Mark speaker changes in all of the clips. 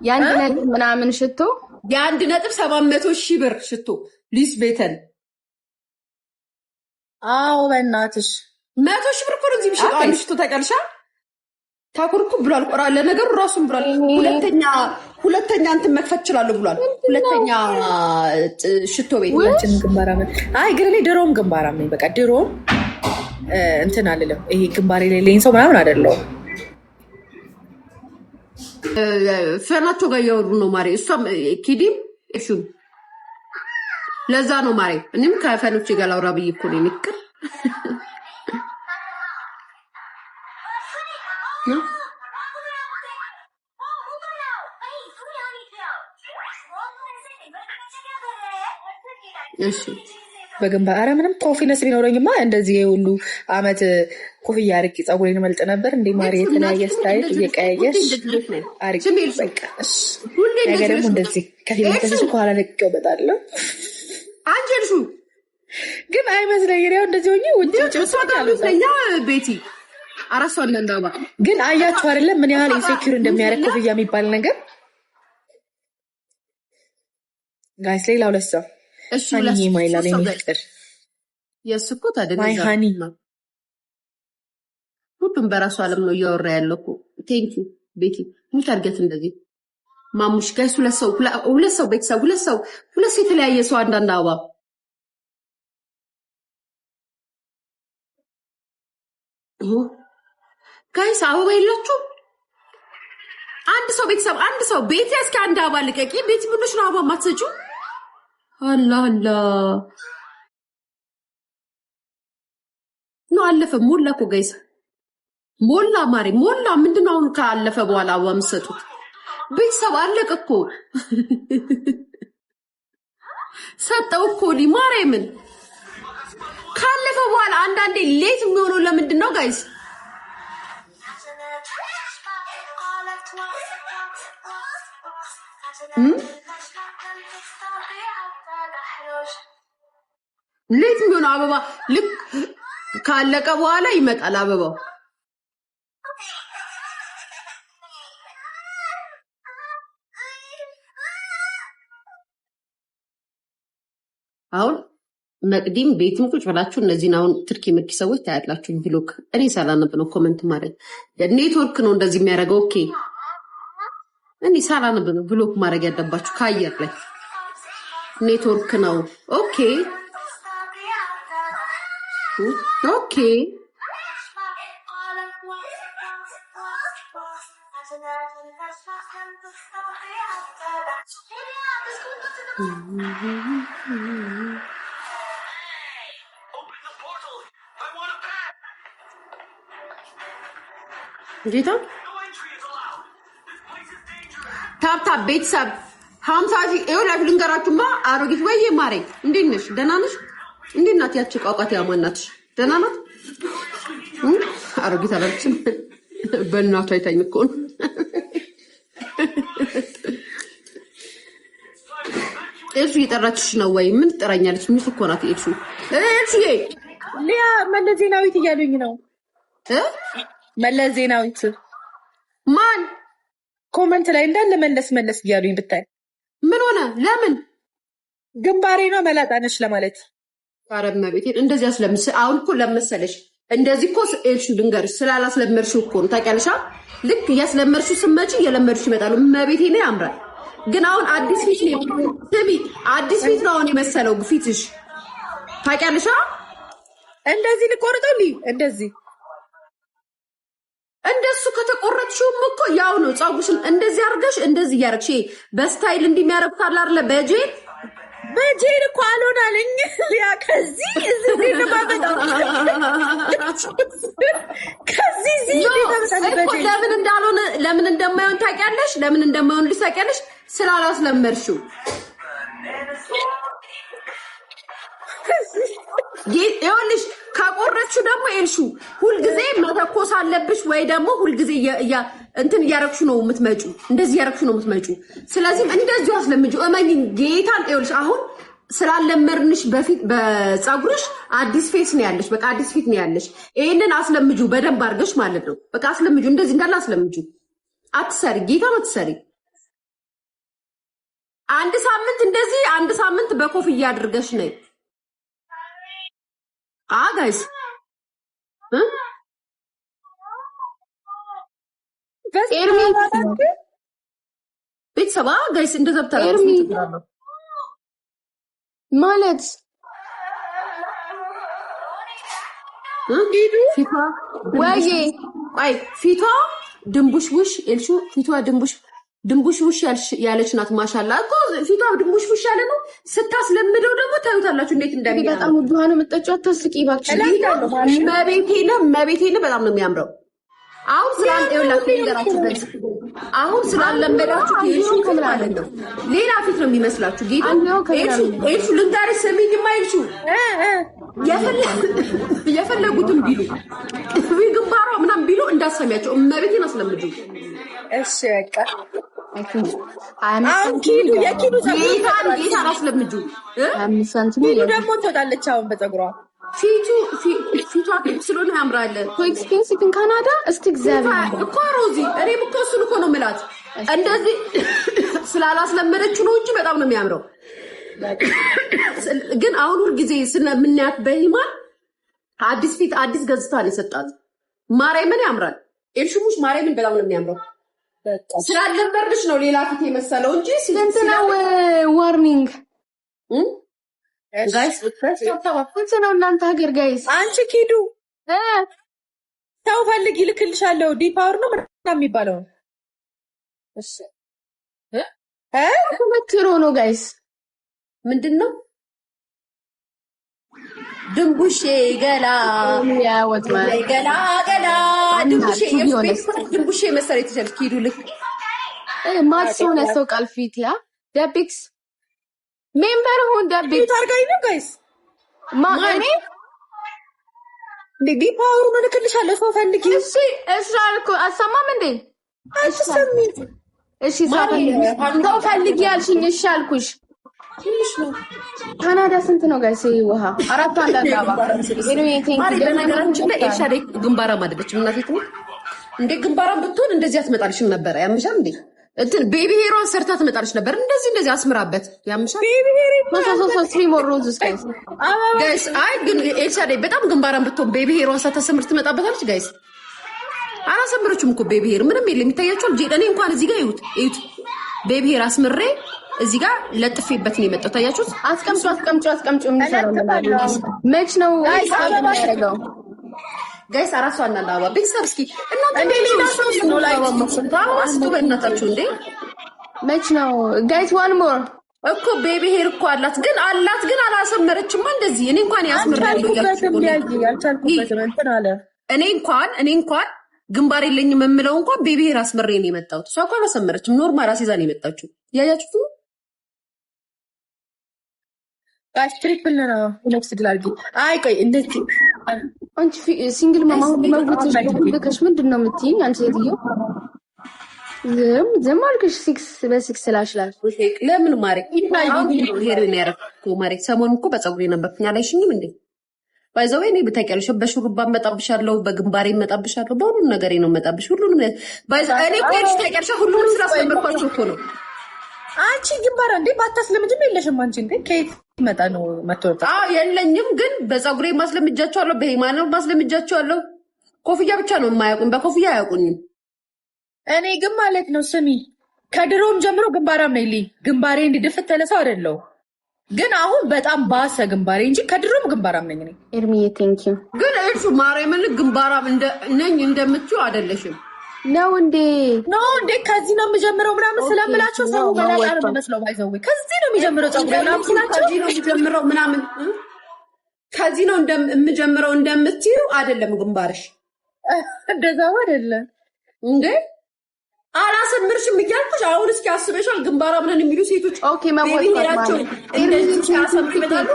Speaker 1: የአንድ ነጥብ ምናምን ሽቶ
Speaker 2: የ1.700,000 ብር ሽቶ ሉዊስ ቪተን።
Speaker 3: አዎ በእናትሽ
Speaker 2: 100,000 ብር እኮ ነው እዚህ የሚሸጠው አንድ ሽቶ ታውቂያለሽ? ታኩርኩ ብሏል። ቆራ ለነገሩ ራሱን ብሏል። ሁለተኛ እንትን መክፈት እችላለሁ ብሏል። ሁለተኛ ሽቶ ቤት
Speaker 3: ሁላችንም ግንባራም። አይ ግን እኔ ድሮም ግንባራም ነኝ። በቃ ድሮም እንትን አልልም። ይሄ ግንባር የሌለኝ ሰው ምናምን አይደለሁም።
Speaker 2: ፈናቸው ጋር እያወሩ ነው ማሬ። እሷም ኪዲም እሹን ለዛ ነው ማሬ። እኔም ከፈኖቼ ጋር ላውራ ብዬ እኮ ነው ንቅር እሺ
Speaker 3: በግንባር ኧረ ምንም ኮንፊደንስ ቢኖረኝማ እንደዚህ ሁሉ አመት ኮፍያ አድርጌ ፀጉሬን መልጥ ነበር እንዴ ማሪ። የተለያየ ስታይል እየቀያየሽ አድርጌ በቃ እሺ። ነገ ደግሞ እንደዚህ ከፊት ከኋላ ልቀበጣለሁ።
Speaker 2: አንጀልሹ
Speaker 3: ግን አይመስለኝም። ያው እንደዚህ ሆኜ ውጭ
Speaker 2: ወጣለኛ ቤቲ አራሷ እንደንዳባ
Speaker 3: ግን አያችሁ አይደለም ምን ያህል ኢንሴኪዩር እንደሚያደርግ ኮፍያ የሚባል ነገር ጋይስ። ሌላው ለሷ
Speaker 2: እሺ
Speaker 3: ሃኒ ማይላ ለሚፍጥር
Speaker 2: የስኩ ታደገ
Speaker 3: ማይ ሃኒ
Speaker 2: ሁሉም በራሱ ዓለም ነው እያወራ ያለው እኮ። ቴንክ ዩ ቤቲ ምን ታርገት እንደዚህ ማሙሽ ጋይስ። ሁለት ሰው ቤተሰብ ሁለት ሰው የተለያየ ሰው አንዳንድ አበባ ጋይስ አበባ የላችሁ? አንድ ሰው ቤተሰብ አንድ ሰው ቤት እስኪ አንድ አበባ ልቀቂ። ቤት ምንሽ ነው አበባ ማትሰጪው? አላህ ነው አለፈ። ሞላ እኮ ጋይስ ሞላ ማሪ ሞላ። ምንድነው አሁን ካለፈ በኋላ አበባ የምትሰጡት? ቤተሰብ አለቀ እኮ ሰጠው እኮ ማርያምን። ካለፈ በኋላ አንዳንዴ ሌት የሚሆነው ለምንድን ነው ጋይስ? ሌት የሚሆነው አበባ ልክ ካለቀ በኋላ ይመጣል አበባው። አሁን መቅዲም ቤትም ቁጭ ብላችሁ እነዚህን አሁን ትርኪ ምርኪ ሰዎች ታያላችሁ። ብሎክ እኔ ሳላነብ ነው ኮመንት ማድረግ። ኔትወርክ ነው እንደዚህ የሚያደርገው። ኦኬ እኔ ሳላነብ ነው ብሎክ ማድረግ ያለባችሁ ከአየር ላይ ኔትወርክ ነው። ኦኬ ኦኬ ጌታ ታፕታፕ ቤተሰብ 50 ይኸውላችሁ ልንገራችሁማ። አሮጊት ወይዬ ማሬ እንዴት ነሽ? ደህና ነሽ? እንዴት ናት ያቺ ቋቋት ያማናትሽ? ደህና ናት? አሮጊት አላልኩሽም? በእናቷ አይታኝ እኮ ነው። እሱ እየጠራችሽ ነው ወይ? ምን ትጠራኛለች? ምን እኮ ናት እሱ
Speaker 3: ሊያ መለስ ዜናዊት እያሉኝ ነው። መለስ ዜናዊት
Speaker 2: ማን?
Speaker 3: ኮመንት ላይ እንዳለ መለስ እያሉኝ ብታይ።
Speaker 2: ምን ሆነ? ለምን?
Speaker 3: ግንባሬ ነው መላጣነሽ ለማለት።
Speaker 2: አረብ ቤቴን እንደዚህ አስለምስ። አሁን እኮ ለመሰለሽ እንደዚህ እኮ እልሽ ድንገርሽ ስላላስለመርሽው እኮ ነው። ታውቂያለሽ? ልክ እያስለመርሽው ስትመጪ እየለመድሽ ይመጣሉ። መቤቴ ነው ያምራል። ግን አሁን አዲስ ፊት ነው። ስሚ አዲስ ፊት ነው አሁን የመሰለው ፊትሽ። ታውቂያለሽ?
Speaker 3: እንደዚህ ልቆርጠልኝ
Speaker 2: እንደሱ ከተቆረጥሽውም እኮ ያው ነው። ፀጉርሽን እንደዚህ አድርገሽ እንደዚህ እያደረግሽ በስታይል እንደሚያረጉት አለ አይደለ? በጄል እኮ አልሆናለኝ። ያ ከዚህ እዚህ ለማበጣው ለምን እንደማይሆን ታውቂያለሽ? ለምን እንደማይሆን ታውቂያለሽ? ስላላስለመድሽው። ይኸውልሽ ካቆረጥሽው ደግሞ ኤልሹ ሁልጊዜ መተኮስ አለብሽ ወይ ደግሞ ሁልጊዜ እንትን እያረግሽ ነው የምትመጪው። እንደዚህ እያረግሽ ነው የምትመጪው። ስለዚህ እንደዚሁ አስለምጂው። እመኚኝ ጌታን። ይኸውልሽ አሁን ስላለመርንሽ በፊት በፀጉርሽ አዲስ ፌስ ነው ያለሽ። በቃ አዲስ ፊት ነው ያለሽ። ይሄንን አስለምጂው በደንብ አድርገሽ ማለት ነው። በቃ አስለምጂው። እንደዚህ እንዳለ አስለምጂው። አትሰሪ ጌታን አትሰሪ። አንድ ሳምንት እንደዚህ አንድ ሳምንት በኮፍያ አድርገሽ ነይ። ጋይስ
Speaker 1: ኤርሚ
Speaker 2: ቤተሰብ ጋይስ እንደዛ ብታረጉ
Speaker 1: ማለት
Speaker 2: ፊቷ
Speaker 1: ወይ
Speaker 2: አይ ፊቷ ድንቡሽቡሽ ኤልሹ ፊቷ ድንቡሽቡሽ ያለች ናት። ማሻአላ እኮ ፊቷ ድንቡሽቡሽ ያለ ነው። ስታስለምደው ደግሞ ታዩታላችሁ እንዴት እንደሚያምር።
Speaker 1: በጣም ውድ ነው የምጠጪው። አታስቂ እባክሽ።
Speaker 2: መቤቴ በጣም ነው የሚያምረው። አሁን ስላለመዳችሁ ኤልሹ ማለት ነው ሌላ ፊት ነው የሚመስላችሁ። ጌታ ኤልሹ ልንገርሽ ስሚኝማ ኤልሹ የፈለጉትን ቢሉ ግንባሯ ምናምን ቢሉ እንዳሰሚያቸው እመቤቴን አስለምዱ።
Speaker 3: እሺ በቃ
Speaker 2: የኪዱ ጌታን አስለምዱ።
Speaker 3: ኪዱ ደግሞ ትወጣለች አሁን በፀጉሯ
Speaker 2: ፊቷ ስለሆነ ያምራል።
Speaker 1: ኤክስፔንሲቭ ኢን ካናዳ እስቲ እግዚአብሔር
Speaker 2: እኮ ሮዚ እኔም እኮ እሱን እኮ ነው የምላት። እንደዚህ ስላላስለመደችው ነው እንጂ በጣም ነው የሚያምረው። ግን አሁን ሁልጊዜ ስለምናያት በኢማን አዲስ ፊት አዲስ ገጽታ ነው የሰጣት። ማርያምን ያምራል። ኤልሹሙሽ ማርያምን በጣም ነው የሚያምረው። ስላለበርሽ ነው ሌላ ፊት የመሰለው እንጂ
Speaker 1: ስለንተናው ዋርኒንግ
Speaker 2: ጋይስ
Speaker 1: ነው እናንተ ሀገር ጋይስ።
Speaker 3: አንቺ ኪዱ ሰው ፈልግ ይልክልሻለሁ። ዲፓወር ነው ምናምን የሚባለው እሺ
Speaker 1: ኮሜንትሮ ነው ጋይስ።
Speaker 2: ምንድነው ድንቡሼ ገላ
Speaker 1: ያወጣ
Speaker 2: ገላ ድንቡሼ መሰለኝ ትችላለች። ኪዱ ልክ
Speaker 1: ማክስ ሆነ ሰው ቃል ፊት ያ ዳፒክስ ሜምበር ሆን ዳፒክስ
Speaker 3: ታርጋይ ነው ጋይስ።
Speaker 1: ማኔ
Speaker 3: ዲፓወር ነው ልክልሻለሁ። ሰው ፈልጊ።
Speaker 1: እሺ እሻልኩ አሰማም እንዴ እሺ ሰው ፈልጊ ያልሽኝ እሺ አልኩሽ። ካናዳ ስንት ነው ጋይስ? ውሃ 4 አንዳንድ አባ
Speaker 2: በነገራችን ላይ ኤልሻዴ ግንባራም አይደለችም። እናቴ እንዴ ግንባራም ብትሆን እንደዚህ አትመጣልሽም ነበር። ያምሻል እንዴ እንትን ቤቢ ሄሯን ሰርታ ትመጣልሽ ነበር። እንደዚህ አስምራበት ያምሻል።
Speaker 3: ቤቢ ሄሪ
Speaker 2: ጋይስ አይ ግን ኤልሻዴ በጣም ግንባራም ብትሆን ቤቢ ሄሯን ሳታሰምር ትመጣበታለች። ጋይስ አላሰምረችም እኮ ቤቢ ሄር ምንም የለም። ይታያችኋል። እኔ እንኳን እዚህ ጋር እዩት ቤቢ ሄር አስምሬ እዚህ ጋር ለጥፌበት ነው የመጣው። ታያችሁት?
Speaker 1: አስቀምጩ መች ነው ያደረገው
Speaker 2: ጋይስ? አራሷ እና አበባ ቤተሰብ እስኪ እናንተ ሌላ ሰው ነው ላይ ታዋስቱ በእናታችሁ እንዴ
Speaker 1: መች ነው ጋይስ? ዋን ሞር
Speaker 2: እኮ ቤቢ ሄር እኮ አላት ግን አላሰመረችማ። እንደዚህ እኔ እንኳን ያስመረልኝ እኔ እንኳን ግንባር የለኝም የምለው እንኳን ቤቢ ሄር አስመሬ ነው የመጣሁት። እሷ እንኳን አላሰመረችም። ኖርማል አሲዛ ነው የመጣችው። ያያችሁት?
Speaker 3: ጋሽ ትሪፕል ነው ኔክስት ድላርጊ። አይ ቆይ እንዴት
Speaker 1: አንቺ ሲንግል ማማ መውጣትሽ ምንድነው የምትይኝ? አንቺ ሴትዮ ዝም አልክሽ። 6 ስላሽላል
Speaker 2: ለምን ማሪ ሄርን ያረኩ ማሪ ሰሞኑን እኮ በፀጉሬ ነበርኩኝ አላይሽኝም እንዴ? ባይዘው እኔ ብታውቂያለሽ በሹሩባ መጣብሻለሁ፣ በግንባሬ መጣብሻለሁ፣ በሁሉም ነገሬ ነው መጣብሽ። ሁሉንም ባይዘው እኔ ቆይሽ ታውቂያለሽ። ሁሉንም ስላስለመድኳቸው እኮ ነው።
Speaker 3: አንቺ ግንባር እንዴ ባታስለምጅም የለሽም አንቺ እንዴ ከየት መጣ ነው መጥቶታ?
Speaker 2: የለኝም ግን በፀጉሬ ማስለምጃቸዋለሁ፣ በሃይማኖት ማስለምጃቸዋለሁ። ኮፍያ ብቻ ነው የማያውቁኝ፣ በኮፍያ አያውቁኝም።
Speaker 3: እኔ ግን ማለት ነው ስሚ ከድሮም ጀምሮ ግንባራም ነኝ። ግንባሬ እንዲድፍት ተለሰው አይደለው ግን አሁን በጣም ባሰ ግንባሬ እንጂ ከድሮም ግንባራም ነኝ እኔ።
Speaker 1: ኤርሚዬ ቴንክ ዩ
Speaker 2: ግን እሱ ማርያምን ግንባራም ነኝ እንደምትይው አይደለሽም
Speaker 1: ነው እንዴ?
Speaker 3: ከዚህ ነው የምጀምረው ምናምን ስለምላቸው ሰው በላጣ ነው የሚመስለው። ባይዘው ከዚህ ነው የሚጀምረው ፀጉሬ ምናምን ስላቸው
Speaker 2: ከዚህ ነው የሚጀምረው ምናምን ከዚህ ነው እንደምጀምረው እንደምትይው አይደለም ግንባርሽ።
Speaker 3: እንደዛው አይደለም
Speaker 2: እንዴ? አላሰምርሽም እያልኩሽ አሁን እስኪ አስበሻል? ግንባራ ምናምን የሚሉ ሴቶች
Speaker 1: ኦኬ ማወጣቸው
Speaker 2: እንደዚህ ያሰምሩታል።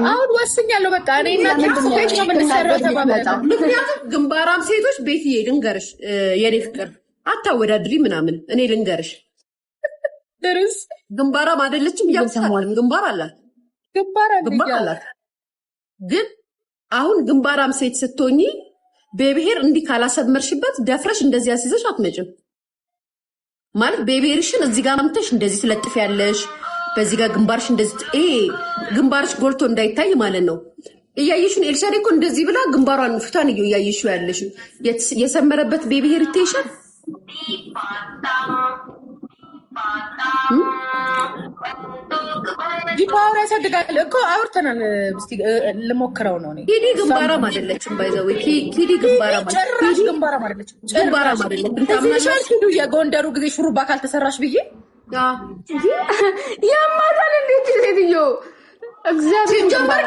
Speaker 3: አሁን ወስኛለሁ በቃ እኔ እና ቴክስቶች ነው የምንሰራው ተባባልን።
Speaker 2: ምክንያቱም ግንባራም ሴቶች ቤትዬ ልንገርሽ የኔ ፍቅር አታወዳድሪ ምናምን እኔ ልንገርሽ
Speaker 3: ድርስ
Speaker 2: ግንባራም አይደለችም እያልኩሽ ግንባር አላት ግንባር አላት። ግን አሁን ግንባራም ሴት ስትሆኚ በብሔር እንዲህ ካላሰመርሽበት ደፍረሽ እንደዚህ ያስይዘሽ አትመጭም። ማለት ቤቢርሽን እዚህ ጋር አምጥተሽ እንደዚህ ትለጥፍ ያለሽ በዚህ ጋር ግንባርሽ እንደዚህ ግንባርሽ ጎልቶ እንዳይታይ ማለት ነው። እያየሽን ኤልሻዴ እኮ እንደዚህ ብላ ግንባሯን ፊቷን እያየሽው ያለሽ የሰመረበት ቤቢ ሄሪቴሽን
Speaker 3: ዲፓወር ያሳድጋል እኮ አውርተናል። እስቲ ልሞክረው ነው እኔ።
Speaker 2: ኪዲ ግንባራም አይደለችም ባይዘው ኪዲ ግንባራም
Speaker 3: ጭራሽ ግንባራም አይደለችም።
Speaker 2: ግንባራም አይደለችም። እንታማሽ
Speaker 3: ኪዱ የጎንደሩ ጊዜ ሹሩባ ካልተሰራሽ ብዬ
Speaker 1: ያማታል እንዴት ሴትዮ እግዚአብሔር
Speaker 2: ጀመር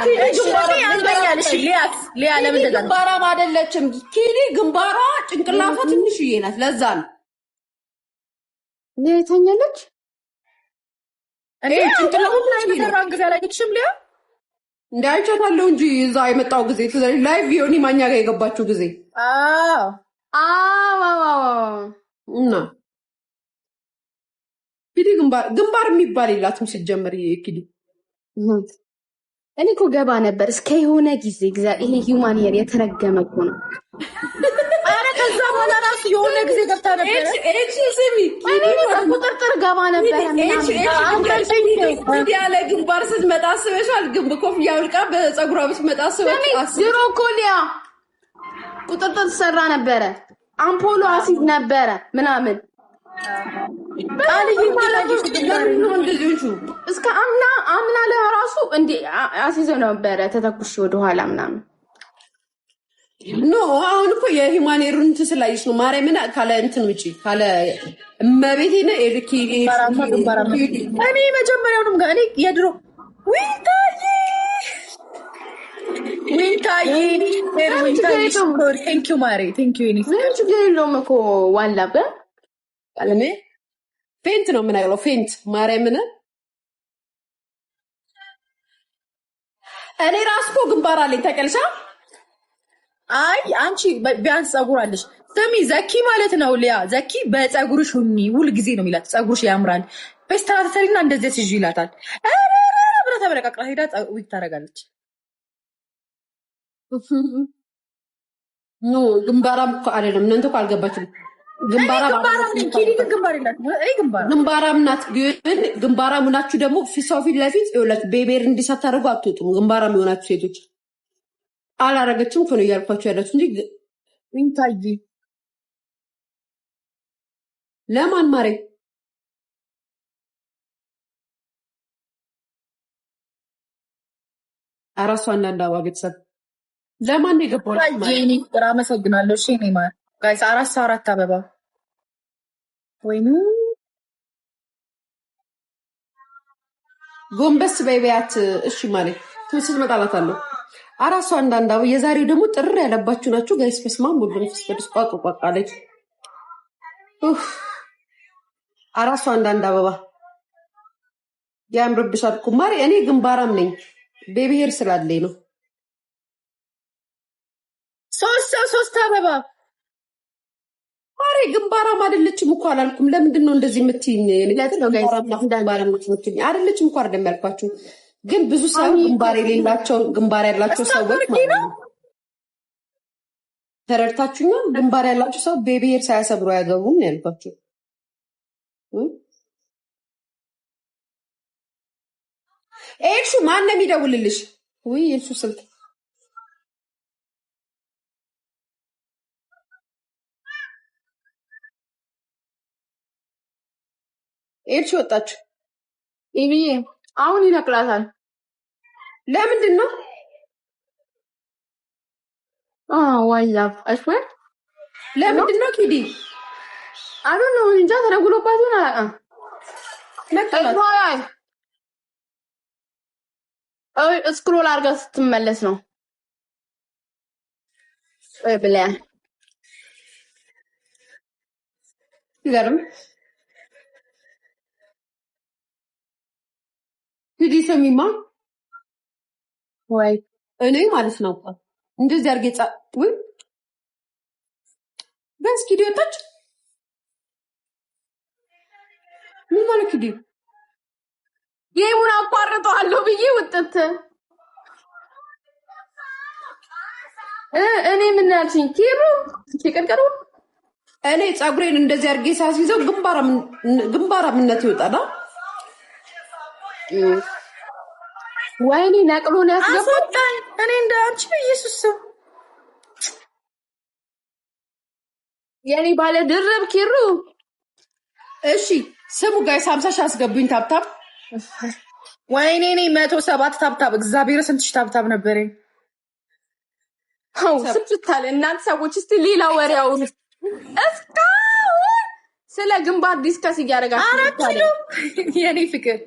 Speaker 2: ሊያ ለምን ግንባራም አይደለችም። ኪዲ ግንባሯ ጭንቅላቷ ትንሽዬ ናት። ለዛ ነው
Speaker 1: የተኛለች
Speaker 2: እኔ ጭንቅላቷ
Speaker 3: ተሰራን ጊዜ አላየችም ሊያ
Speaker 2: እንዳይቻታለው እንጂ እዛ የመጣው ጊዜ ላይቭ ዮኒ ማኛ ጋር የገባችው ጊዜ እና ኪዲ ግንባር የሚባል የላትም ሲጀመር። ኪዲ
Speaker 1: እኔ እኮ ገባ ነበር እስከ የሆነ ጊዜ ይሄ ሂውማን ሄር የተረገመ እኮ ነው።
Speaker 3: አረ ከዛ በኋላ ራሱ የሆነ ጊዜ ገብታ ነበር።
Speaker 1: ቁጥርጥር ገባ ነበር
Speaker 2: ያለ ግንባር ስትመጣ አስበሻል? ግንብ ኮፍያ አውልቃ በፀጉሯ ብትመጣ አስበሽ?
Speaker 1: ድሮ እኮ ሊያ ቁጥርጥር ትሰራ ነበረ። አምፖሎ አሲድ ነበረ ምናምን እስከ አምና ለራሱ እንዲ አሲዘው ነበረ ተተኩሽ ወደኋላ ምናምን
Speaker 2: ኖ አሁን እኮ የሂማኔሩን እንትን ስላየሽ ነው። ማርያምን ካለ እንትን ውጪ ካለ እመቤቴን ኤልኪ
Speaker 3: እኔ መጀመሪያውንም ጋር እኔ የድሮ ዊንታይ ቴንክ ዩ ማሪ ቴንክ ዩ ኒ
Speaker 1: ችግር የለውም እኮ ዋላበ
Speaker 2: አለኔ ፌንት ነው የምናገለው ፌንት ማርያምን እኔ ራስኮ ግንባር አለኝ ታውቂያለሽ?
Speaker 3: አይ አንቺ ቢያንስ ፀጉር አለሽ። ስሚ ዘኪ ማለት ነው ሊያ ዘኪ በፀጉርሽ ሁኚ ሁል ጊዜ ነው የሚላት። ፀጉርሽ ያምራል በስተራተሪና እንደዚህ ሲጂ ይላታል። አረ ብላ ተበረቃቅራ ሄዳ ዊክ ታረጋለች።
Speaker 2: ኖ ግንባራም እኮ አይደለም እናንተ እኮ አልገባችም። ግንባራም ናት። ግን ግንባራም ናችሁ ደግሞ ሰው ፊት ለፊት ይኸውላችሁ ቤቤር እንዲሳታደርጉ አትወጡም። ግንባራም የሆናችሁ ሴቶች አላረገችም እኮ ነው እያልኳችሁ ያላችሁ እንጂ
Speaker 3: ዊንታይ
Speaker 2: ለማን ማሬ አራሷ አንዳንድ አባ ቤተሰብ ለማን ነው የገባው?
Speaker 3: ጄኒ ጥራ አመሰግናለሁ። እሺ እኔ ማር ጋይስ 4 አበባ ወይኑ
Speaker 2: ጎንበስ በይበያት። እሺ ማለት ትምስል መጣላታለሁ። አራሷ አንዳንድ አበባ የዛሬው ደግሞ ጥር ያለባችሁ ናችሁ ጋይስ። በስማም ሙሉ ነፍስ ቅዱስ ቋቋቋለች። አራሷ አንዳንድ አበባ ያምርብሻል እኮ ማሪ። እኔ ግንባራም ነኝ በብሔር ስላለኝ ነው።
Speaker 3: 3 አበባ
Speaker 2: ማሪ ግንባራም አይደለችም እኮ አላልኩም። ለምንድን ነው እንደዚህ የምትይኝ? አይደለችም እኮ አይደለም ያልኳችሁ። ግን ብዙ ሰው ግንባር የሌላቸው ግንባር ያላቸው ሰዎች ማለት ነው። ተረድታችሁኛል? ግንባር ያላቸው ሰው በብሔር ሳያሰብሩ አያገቡም ነው ያልኳችሁ። ኤልሹ ማን ነው የሚደውልልሽ? ውይ ኤልሹ ስልክ ኤልሹ ወጣች።
Speaker 1: ኢቢዬ አሁን ይነቅላታል።
Speaker 2: ለምንድን ነው?
Speaker 1: ዋይላፍ አስወር
Speaker 2: ለምንድን ነው ኪዲ?
Speaker 1: አይ ዶንት ኖ እንጃ ተረጉሎባት ነው አላውቅም። ነቅላታል። ስክሮል አድርጋ ስትመለስ ነው ብላ
Speaker 2: ይገርም። ሂዲ ሰሚማ
Speaker 1: ወይ
Speaker 2: እኔ ማለት ነው እንደዚህ አድርጌ ወይ በስ ኪዲ ወጣች። ምን ማለት ኪዲ?
Speaker 1: ጌሙን አቋርጠዋለሁ ብዬ ውጥት እኔ ምን ያልሽኝ? ኪሩ ሲቀርቀሩ
Speaker 2: እኔ ፀጉሬን እንደዚህ አድርጌ ሳስይዘው ግንባራምነት ይወጣል።
Speaker 1: ወይኔ ነቅሎን ያስገባኝ
Speaker 3: እኔ እንደ አንቺ በኢየሱስ ስም
Speaker 1: የኔ ባለ ድርብ ኪሩ።
Speaker 2: እሺ ስሙ ጋይስ 50 ሺህ አስገቡኝ። ታብታብ
Speaker 3: ወይኔ እኔ 107 ታብታብ እግዚአብሔር ስንት ሺህ ታብታብ ነበረኝ።
Speaker 1: አው ስልችታለ እናንተ ሰዎች እስቲ ሌላ ወሬውን እስካሁን ስለ ግንባር ዲስከስ እያደረጋችሁ
Speaker 3: 4 ኪሎ የኔ ፍቅር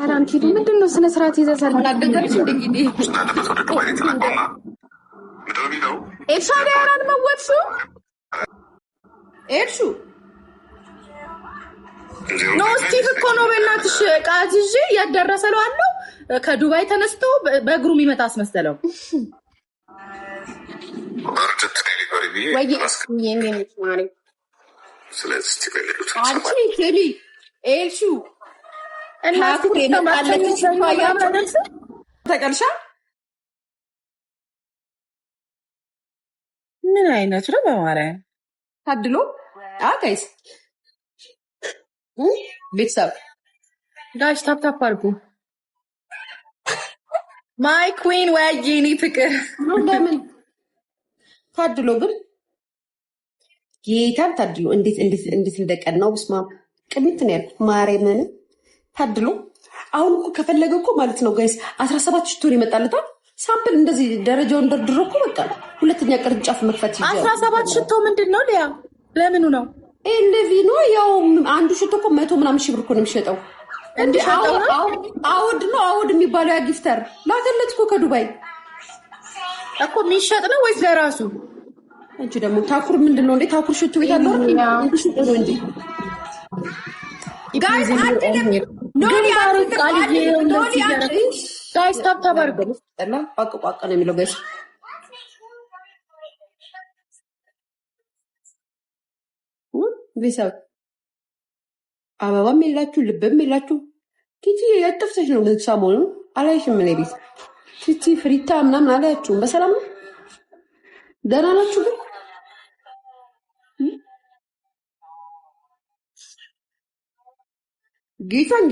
Speaker 1: 4 ኪሎ ምንድነው? ስነ ስርዓት ይዘሰል
Speaker 2: አላደረግሽ እንግዲህ ኤርሻዳ ያራን መወጥሱ ኤርሹ
Speaker 3: ኖ ስቲቭ እኮ ነው በእናትሽ ቃት ይዤ ያደረሰ ነው አለው ከዱባይ ተነስቶ በእግሩ የሚመጣ አስመሰለው።
Speaker 1: ወይ የኔ ማሪ
Speaker 4: ስለዚህ ትፈልጉት
Speaker 2: አንቺ ኬሊ ኤልሹ
Speaker 3: እና
Speaker 2: ተቀልሻ
Speaker 3: ምን አይነት ነው በማርያም
Speaker 2: ታድሎ ጋይስ ቤተሰብ
Speaker 3: ጋሽ ታፕታፕ አድርጉ። ማይ ኩዊን ወያጂኒ ፍቅር
Speaker 2: ለምን ታድሎ ግን ጌታን ታድሎ እንዴት እንደቀናው ብስማ ቅንት ነው ያልኩት። ማርያምን ታድሎ አሁን እኮ ከፈለገ እኮ ማለት ነው ጋይስ 17 ሽቶን ይመጣልታል። ሳምፕል እንደዚህ ደረጃውን ደርድሮ እኮ በቃ ሁለተኛ ቅርንጫፍ መክፈት ይችላል።
Speaker 3: 17 ሽቶ ምንድነው ሊያ ለምኑ ነው
Speaker 2: እንደዚህ ነው? ያው አንዱ ሽቶ እኮ 100 ምናምን ሺህ ብር እኮ ነው የሚሸጠው። እንዴ አውድ ነው አውድ የሚባለው ያ ጊፍተር ላገለች እኮ ከዱባይ
Speaker 3: እኮ የሚሸጥ ነው ወይስ ለራሱ?
Speaker 2: አንቺ ደግሞ ታኩር ምንድነው እንዴ? ታኩር ሽቶ ቤት አለው እንዴ? ሽቶ ነው እንዴ? ጋይስ አንተ ኖኒ
Speaker 3: ጋይስ ታፕታፕ አድርጉ።
Speaker 2: እና ቋቅ ነው የሚለው ጋይስ ቤተሰብ አበባም የላችሁ ልብም የላችሁ። ቲቲ ያጠፍተሽ ነው ግን ሰሞኑን አላይሽም። ምን ቤት ቲቲ ፍሪታ ምናምን አላያችሁም? በሰላም ነው? ደህና ናችሁ? ግን ጌታን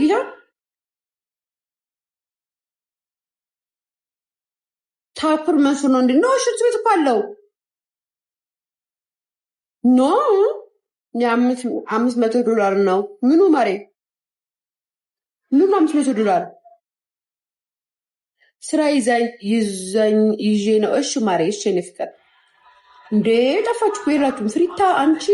Speaker 2: ታኩር መስሎ ነው እንዴ? ነው ሽንት ቤት እኮ አለው። ኖ $500 ነው። ምኑ ማሬ ምኑ $500 ስራ ይዤ ነው። እሺ ማሬ እሺ። እኔ ፍቅር እንዴ ጠፋችሁ እኮ የላችሁም። ፍሪታ አንቺ